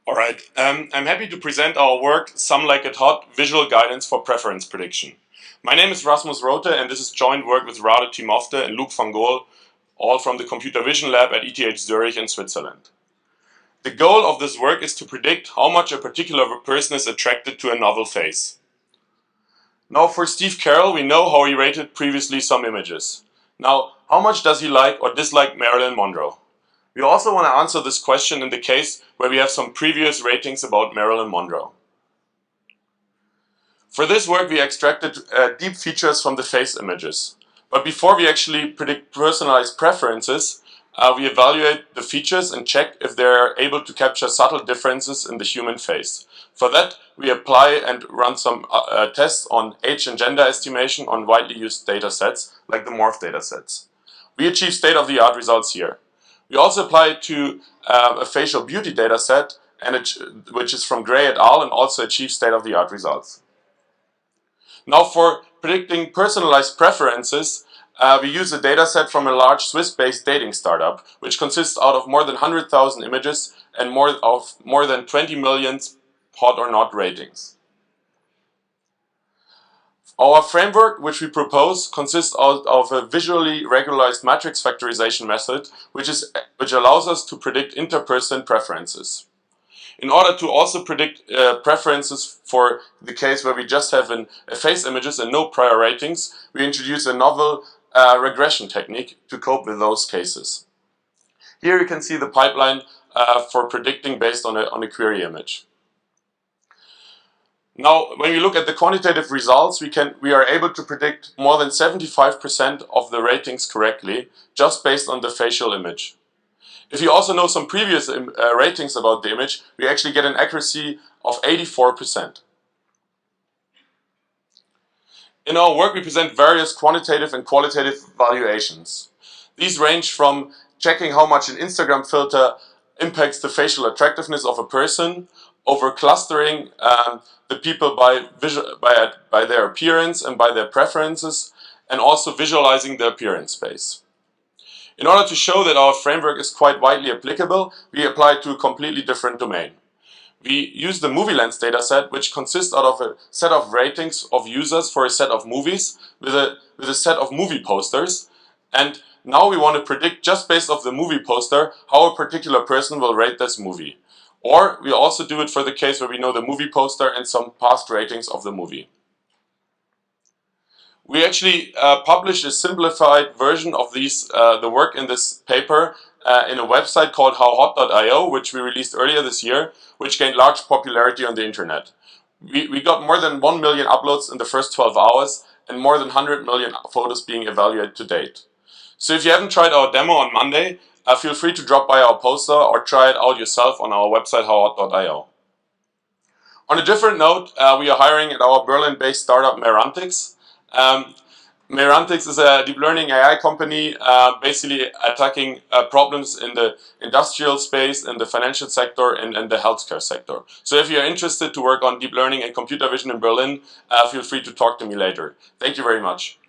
Alright, I'm happy to present our work, Some Like It Hot, Visual Guidance for Preference Prediction. My name is Rasmus Rothe and this is joint work with Rade Timofte and Luc van Gool, all from the Computer Vision Lab at ETH Zurich in Switzerland. The goal of this work is to predict how much a particular person is attracted to a novel face. Now for Steve Carroll, we know how he rated previously some images. Now, how much does he like or dislike Marilyn Monroe? We also want to answer this question in the case where we have some previous ratings about Marilyn Monroe. For this work we extracted deep features from the face images. But before we actually predict personalized preferences, we evaluate the features and check if they are able to capture subtle differences in the human face. For that, we apply and run some tests on age and gender estimation on widely used datasets, like the Morph datasets. We achieve state-of-the-art results here. We also apply it to a facial beauty dataset, which is from Gray et al. And also achieve state-of-the-art results. Now for predicting personalized preferences, we use a dataset from a large Swiss-based dating startup, which consists out of more than 100,000 images and more than 20 million hot or not ratings. Our framework, which we propose, consists of a visually regularized matrix factorization method, which allows us to predict interperson preferences. In order to also predict preferences for the case where we just have face images and no prior ratings, we introduce a novel regression technique to cope with those cases. Here you can see the pipeline for predicting based on a query image. Now, when we look at the quantitative results, we are able to predict more than 75% of the ratings correctly, just based on the facial image. If you also know some previous ratings about the image, we actually get an accuracy of 84%. In our work, we present various quantitative and qualitative valuations. These range from checking how much an Instagram filter impacts the facial attractiveness of a person, over clustering the people by their appearance and by their preferences, and also visualizing the appearance space. In order to show that our framework is quite widely applicable, we apply it to a completely different domain. We use the MovieLens dataset, which consists out of a set of ratings of users for a set of movies with a set of movie posters, and now we want to predict, just based off the movie poster, how a particular person will rate this movie. Or we also do it for the case where we know the movie poster and some past ratings of the movie. We actually published a simplified version of the work in this paper in a website called howhot.io, which we released earlier this year, which gained large popularity on the internet. We got more than 1 million uploads in the first 12 hours and more than 100 million photos being evaluated to date. So if you haven't tried our demo on Monday, feel free to drop by our poster or try it out yourself on our website howhot.io. On a different note, we are hiring at our Berlin-based startup Merantix. Merantix is a deep learning AI company basically attacking problems in the industrial space, in the financial sector, and the healthcare sector. So if you're interested to work on deep learning and computer vision in Berlin, feel free to talk to me later. Thank you very much.